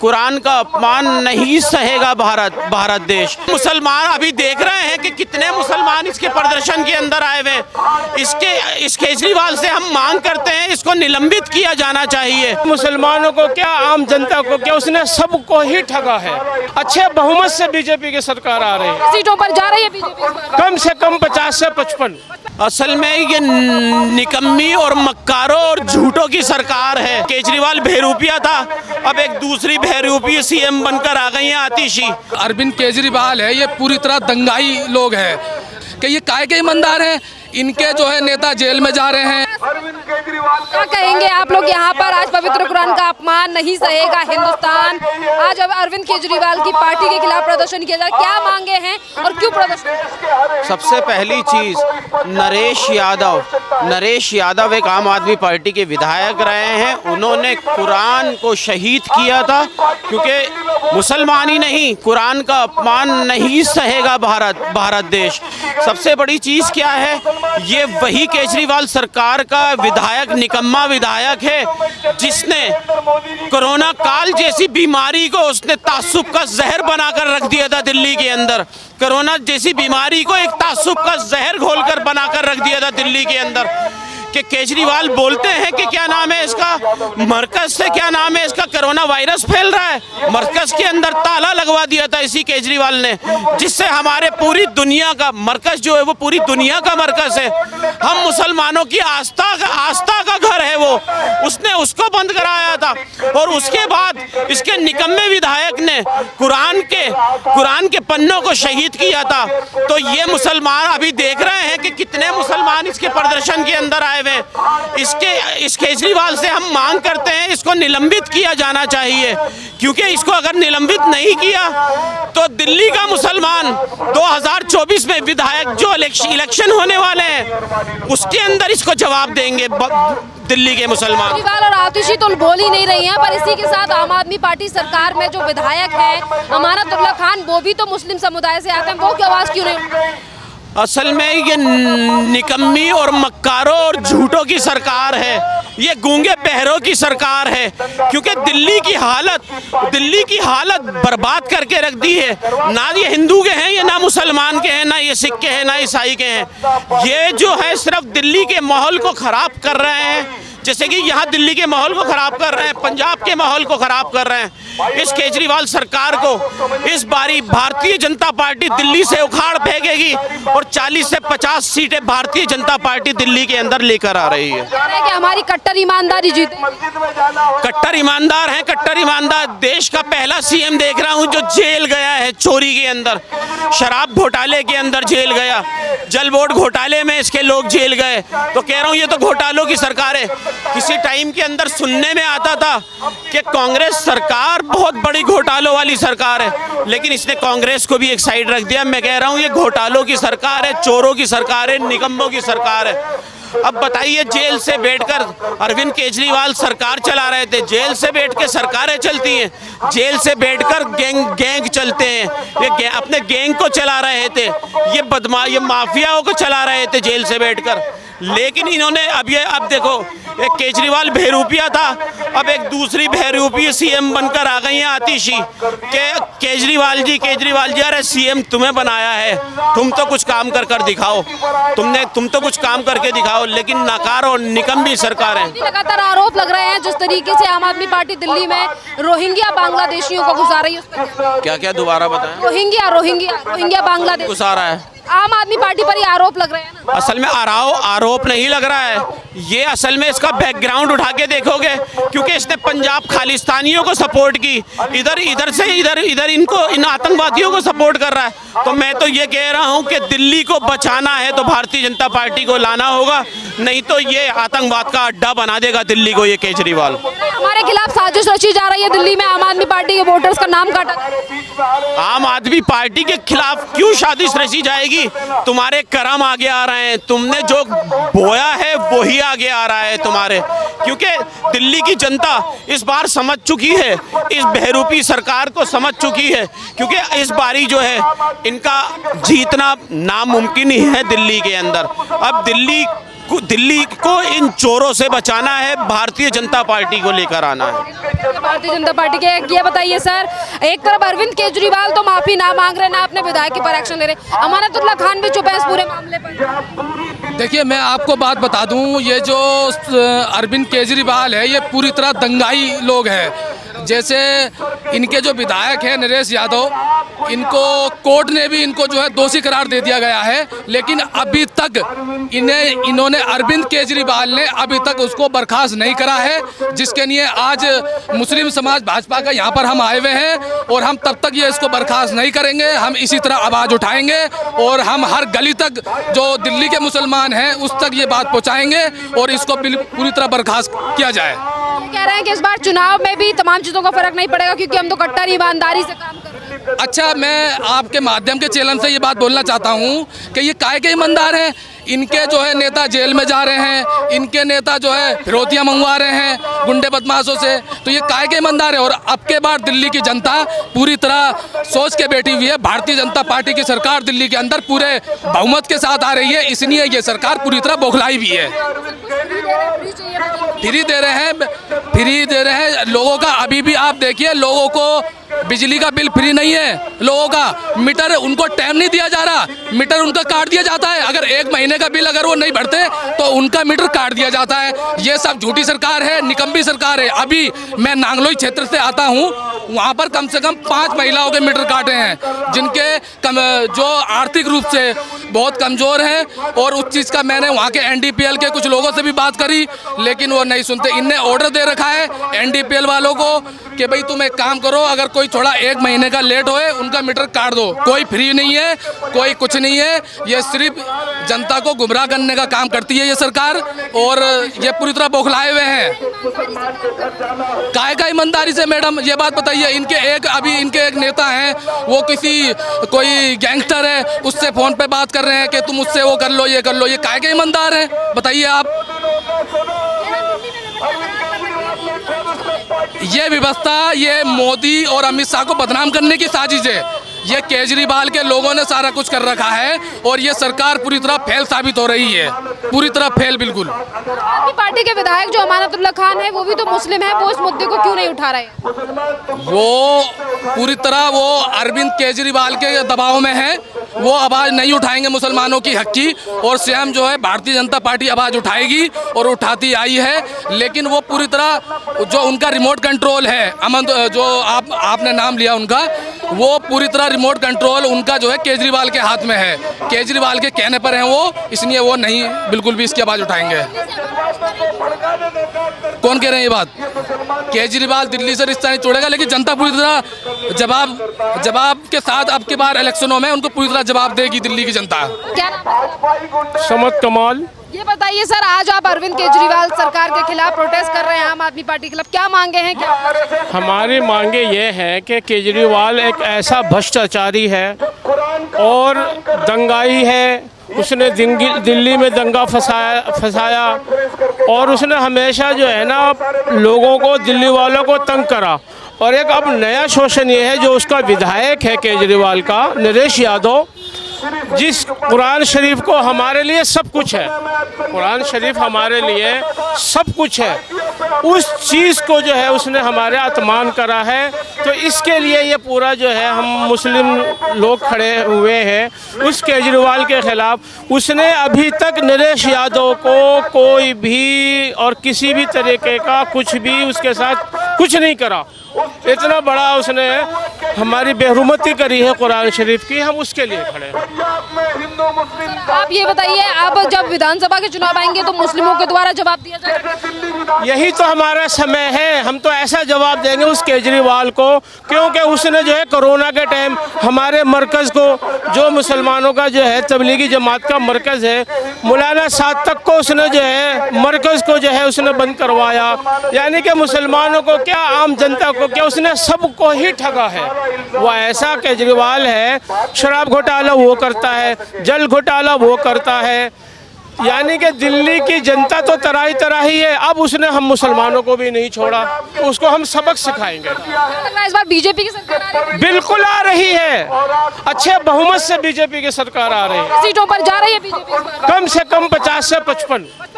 कुरान का अपमान नहीं सहेगा भारत देश। मुसलमान अभी देख रहे हैं कि कितने मुसलमान इसके प्रदर्शन के अंदर आए हुए हैं। इस केजरीवाल से हम मांग करते हैं इसको निलंबित किया जाना चाहिए। मुसलमानों को क्या, आम जनता को क्या, उसने सबको ही ठगा है। अच्छे बहुमत से बीजेपी की सरकार आ रही है। सीटों पर जा रही है बीजेपी, कम से कम 50 से 55। असल में ये निकम्मी और मक्कारों और झूठों की सरकार है। केजरीवाल बहरूपिया था, अब एक दूसरी बहरूपी सीएम बनकर आ गई है आतिशी। अरविंद केजरीवाल है, ये पूरी तरह दंगाई लोग हैं कि ये काय के ईमानदार हैं। इनके जो है नेता जेल में जा रहे हैं। क्या कहेंगे आप लोग यहाँ पर? आज पवित्र कुरान का अपमान नहीं सहेगा हिंदुस्तान। आज अब अरविंद केजरीवाल की पार्टी के खिलाफ प्रदर्शन किया जा रहा है, क्या मांगे हैं और क्यों प्रदर्शन? सबसे पहली चीज, नरेश यादव एक आम आदमी पार्टी के विधायक रहे हैं। उन्होंने कुरान को शहीद किया था, क्योंकि मुसलमान ही नहीं, कुरान का अपमान नहीं सहेगा भारत देश। सबसे बड़ी चीज क्या है, ये वही केजरीवाल सरकार का विधायक, निकम्मा विधायक है जिसने कोरोना काल जैसी बीमारी को उसने तासुब का जहर बनाकर रख दिया था दिल्ली के अंदर। कोरोना जैसी बीमारी को एक तासुब का जहर घोलकर बनाकर रख दिया था दिल्ली के अंदर। कि केजरीवाल बोलते हैं कि क्या नाम है इसका, मरकज से क्या नाम है इसका, कोरोना वायरस फैल रहा है। मरकज के अंदर ताला लगवा दिया था इसी केजरीवाल ने, जिससे हमारे पूरी दुनिया का मरकज जो है वो पूरी दुनिया का मरकज है। हम मुसलमानों की आस्था का घर है वो, उसने उसको बंद कराया था। और उसके बाद इसके निकम्मे विधायक ने कुरान के पन्नों को शहीद किया था। तो ये मुसलमान अभी देख रहे हैं कि कितने मुसलमान इसके प्रदर्शन के अंदर आए हुए हैं। इस केजरीवाल से हम मांग करते हैं इसको निलंबित किया जाना चाहिए, क्योंकि इसको अगर निलंबित नहीं किया तो दिल्ली का मुसलमान 2024 में विधायक जो इलेक्शन होने वाले हैं उसके अंदर इसको जवाब देंगे दिल्ली के मुसलमान। केजरीवाल और आतिशी तो बोल ही नहीं रही हैं, पर इसी के साथ आम आदमी पार्टी सरकार में जो विधायक है अमानतुल्लाह खान, वो भी तो मुस्लिम समुदाय से आते हैं, वो की आवाज क्यों नहीं? असल में ये निकम्मी और मक्कारों और झूठों की सरकार है, ये गूंगे बहरों की सरकार है। क्योंकि दिल्ली की हालत बर्बाद करके रख दी है। ना ये हिंदू के हैं, ये ना मुसलमान के हैं, ना ये सिख के हैं, ना ईसाई के हैं। ये जो है सिर्फ दिल्ली के माहौल को खराब कर रहे हैं। जैसे कि यहाँ दिल्ली के माहौल को खराब कर रहे हैं, पंजाब के माहौल को खराब कर रहे हैं। इस केजरीवाल सरकार को इस बारी भारतीय जनता पार्टी दिल्ली से उखाड़ फेंकेगी और 40 से 50 सीटें भारतीय जनता पार्टी दिल्ली के अंदर लेकर आ रही है। कि हमारी कट्टर ईमानदारी जीते। कट्टर ईमानदार हैं, कट्टर ईमानदार। देश का पहला सीएम देख रहा हूँ जो जेल गया है चोरी के अंदर, शराब घोटाले के अंदर जेल गया, जल बोर्ड घोटाले में इसके लोग जेल गए। तो कह रहा हूँ ये तो घोटालों की सरकार है। किसी टाइम के अंदर सुनने में आता था कि कांग्रेस सरकार बहुत बड़ी घोटालों वाली सरकार है, लेकिन इसने कांग्रेस को भी एक साइड रख दिया। मैं कह रहा हूँ ये घोटालों की सरकार है, चोरों की सरकार है, निकम्मों की सरकार है। अब बताइए, जेल से बैठकर अरविंद केजरीवाल सरकार चला रहे थे, जेल से बैठ के सरकारें चलती हैं, जेल से बैठकर गैंग चलते हैं। ये अपने गैंग को चला रहे थे, ये माफियाओं को चला रहे थे जेल से बैठकर। लेकिन इन्होंने अब देखो, एक केजरीवाल बहरूपिया था, अब एक दूसरी बहरूपी सीएम बनकर आ गई हैं आतिशी। के केजरीवाल जी अरे सीएम तुम्हें बनाया है, तुम तो कुछ काम कर दिखाओ, तुम तो कुछ काम करके दिखाओ। लेकिन नाकार और निकम्मी सरकार है। लगातार आरोप लग रहे हैं जिस तरीके से आम आदमी पार्टी दिल्ली में रोहिंग्या बांग्लादेशियों को घुसा रही है। क्या दोबारा बताएं? रोहिंग्या बांग्लादेश घुसा रहा है। आम आदमी पार्टी पर ही आरोप लग रहे हैं ना? असल में आरोप नहीं लग रहा है, ये असल में इसका बैकग्राउंड उठा के देखोगे, क्योंकि इसने पंजाब खालिस्तानियों को सपोर्ट की, इधर इनको इन आतंकवादियों को सपोर्ट कर रहा है। तो मैं तो ये कह रहा हूँ कि दिल्ली को बचाना है तो भारतीय जनता पार्टी को लाना होगा, नहीं तो ये आतंकवाद का अड्डा बना देगा दिल्ली को ये केजरीवाल। हमारे खिलाफ साजिश रची जा रही है दिल्ली में, आम आदमी पार्टी के वोटर्स का नाम काटा। आम आदमी पार्टी के खिलाफ क्यों साजिश रची जाएगी? तुम्हारे कर्म आगे आ रहे हैं, तुमने जो बोया है वही आगे आ रहा है तुम्हारे। क्योंकि दिल्ली की जनता इस बार समझ चुकी है, इस बहरूपी सरकार को समझ चुकी है, क्योंकि इस बारी जो है इनका जीतना नामुमकिन ही है दिल्ली के अंदर। अब दिल्ली दिल्ली को इन चोरों से बचाना है, भारतीय जनता पार्टी को लेकर आना है। भारतीय जनता पार्टी के ये बताइए सर, एक तरफ अरविंद केजरीवाल तो माफी ना मांग रहे ना अपने विधायक के पर एक्शन ले रहे, अमानतुल्लाह खान भी चुप है इस पूरे मामले पर। देखिए, मैं आपको बात बता दूं, ये जो अरविंद केजरीवाल है ये पूरी तरह दंगाई लोग हैं। जैसे इनके जो विधायक हैं नरेश यादव, इनको कोर्ट ने भी इनको जो है दोषी करार दे दिया गया है, लेकिन अभी तक इन्होंने अरविंद केजरीवाल ने अभी तक उसको बर्खास्त नहीं करा है, जिसके लिए आज मुस्लिम समाज भाजपा का यहाँ पर हम आए हुए हैं। और हम तब तक ये इसको बर्खास्त नहीं करेंगे, हम इसी तरह आवाज़ उठाएंगे और हम हर गली तक जो दिल्ली के मुसलमान हैं उस तक ये बात पहुँचाएंगे और इसको पूरी तरह बर्खास्त किया जाए। कह रहे हैं कि इस बार चुनाव में भी तमाम चीजों का फर्क नहीं पड़ेगा क्योंकि हम तो कट्टर ईमानदारी से काम कर रहे हैं। अच्छा, मैं आपके माध्यम के चैनल से ये बात बोलना चाहता हूँ कि ये काहे के ईमानदार हैं। इनके जो है नेता जेल में जा रहे हैं, इनके नेता जो है फिरौतियाँ मंगवा रहे हैं गुंडे बदमाशों से, तो ये काहे के ईमानदार है। और अब के बाद दिल्ली की जनता पूरी तरह सोच के बैठी हुई है, भारतीय जनता पार्टी की सरकार दिल्ली के अंदर पूरे बहुमत के साथ आ रही है, इसलिए ये सरकार पूरी तरह बौखलाई भी है। फ्री दे रहे हैं लोगों का। अभी भी आप देखिए, लोगों को बिजली का बिल फ्री नहीं है, लोगों का मीटर उनको टाइम नहीं दिया जा रहा, मीटर उनका काट दिया जाता है। अगर एक महीने का बिल अगर वो नहीं भरते तो उनका मीटर काट दिया जाता है। ये सब झूठी सरकार है, निकम्मी सरकार है। अभी मैं नांगलोई क्षेत्र से आता हूँ, वहाँ पर कम से कम 5 महिलाओं के मीटर काटे हैं, जिनके जो आर्थिक रूप से बहुत कमज़ोर हैं। और उस चीज़ का मैंने वहाँ के NDPL के कुछ लोगों से भी बात करी, लेकिन वो नहीं सुनते। इनने ऑर्डर दे रखा है NDPL वालों को कि भाई तुम एक काम करो, अगर कोई थोड़ा 1 महीने का लेट होए उनका मीटर काट दो। कोई फ्री नहीं है, कोई कुछ नहीं है, ये सिर्फ जनता को गुमराह करने का काम करती है ये सरकार। और ये पूरी तरह बौखलाए हुए हैं। काहे का ईमानदारी से मैडम, ये बात बताइए। इनके एक नेता हैं, वो कोई गैंगस्टर है, उससे फ़ोन पे बात कर रहे हैं कि तुम उससे वो कर लो, ये कर लो। ये काहे के ईमानदार हैं बताइए आप। ये व्यवस्था, ये मोदी और अमित शाह को बदनाम करने की साजिश है। ये केजरीवाल के लोगों ने सारा कुछ कर रखा है और ये सरकार पूरी तरह फेल साबित हो रही है, पूरी तरह फेल बिल्कुल। आपकी पार्टी के विधायक जो अमानतुल्लाह खान है वो भी तो मुस्लिम है, वो इस मुद्दे को क्यों नहीं उठा रहे? वो पूरी तरह वो अरविंद केजरीवाल के दबाव में है, वो आवाज़ नहीं उठाएंगे मुसलमानों की हक की। और स्वयं जो है भारतीय जनता पार्टी आवाज़ उठाएगी और उठाती आई है, लेकिन वो पूरी तरह जो उनका रिमोट कंट्रोल है, जो आपने नाम लिया उनका, वो पूरी तरह रिमोट कंट्रोल उनका जो है केजरीवाल के हाथ में है। केजरीवाल के कहने पर हैं वो, इसलिए वो नहीं बिल्कुल भी इसकी आवाज़ उठाएंगे। कौन कह रहे हैं ये बात? केजरीवाल दिल्ली से रिश्ता नहीं तोड़ेगा, लेकिन जनता पूरी तरह जवाब के साथ अब के बार इलेक्शनों में उनको पूरी तरह जवाब देगी दिल्ली की जनता। क्या नाम? समत कमाल। ये बताइए सर, आज आप अरविंद केजरीवाल सरकार के खिलाफ प्रोटेस्ट कर रहे हैं, आम आदमी पार्टी के खिलाफ, क्या मांगे हैं? क्या हमारी मांगे ये हैं कि केजरीवाल एक ऐसा भ्रष्टाचारी है और दंगाई है। उसने दिल्ली में दंगा फंसाया और उसने हमेशा जो है ना लोगों को, दिल्ली वालों को तंग करा। और एक अब नया शोषण ये है जो उसका विधायक है केजरीवाल का, नरेश यादव, जिस कुरान शरीफ को हमारे लिए सब कुछ है, कुरान शरीफ हमारे लिए सब कुछ है, उस चीज़ को जो है उसने हमारे अपमान करा है। तो इसके लिए ये पूरा जो है हम मुस्लिम लोग खड़े हुए हैं उस केजरीवाल के ख़िलाफ़। उसने अभी तक नरेश यादव को कोई भी और किसी भी तरीके का कुछ भी उसके साथ कुछ नहीं करा। इतना बड़ा उसने हमारी बेहुरमती करी है कुरान शरीफ की, हम उसके लिए खड़े हैं। आप ये बताइए, अब जब विधानसभा के चुनाव आएंगे तो मुस्लिमों के द्वारा जवाब दिया जाएगा? यही तो हमारा समय है, हम तो ऐसा जवाब देंगे उस केजरीवाल को, क्योंकि उसने जो है कोरोना के टाइम हमारे मरकज़ को, जो मुसलमानों का जो है तबलीगी जमात का मरकज़ है, मौलाना साद तक को उसने जो है मरकज़ को जो है उसने बंद करवाया। यानी कि मुसलमानों को क्या, आम जनता को क्या, उसने सबको ही ठगा है। वो ऐसा केजरीवाल है, शराब घोटाला वो करता है, जल घोटाला वो करता है, यानी कि दिल्ली की जनता तो तराही तराही है, अब उसने हम मुसलमानों को भी नहीं छोड़ा, उसको हम सबक सिखाएंगे। इस बार बीजेपी की सरकार आ रही है, बिल्कुल आ रही है, अच्छे बहुमत से बीजेपी की सरकार आ रही है, सीटों पर जा रही है बीजेपी इस बार। कम से कम 50 से 55।